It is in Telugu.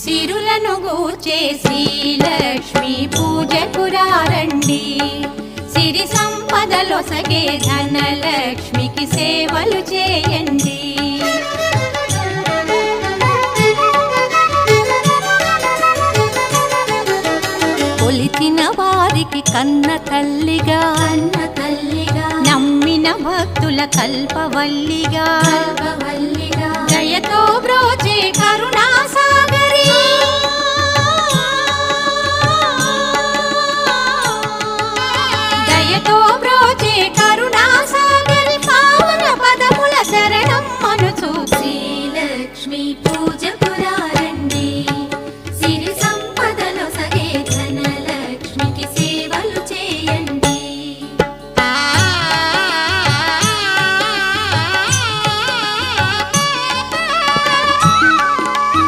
సిరులను గూర్చే శ్రీలక్ష్మి పూజకు రండి, సిరి సంపదలొసగే ధనలక్ష్మికి సేవలు చేయండి. కొలిచిన వారికి కన్న తల్లిగా నమ్మిన భక్తుల కల్పవల్లిగా దయతో బ్రోచే కరుణా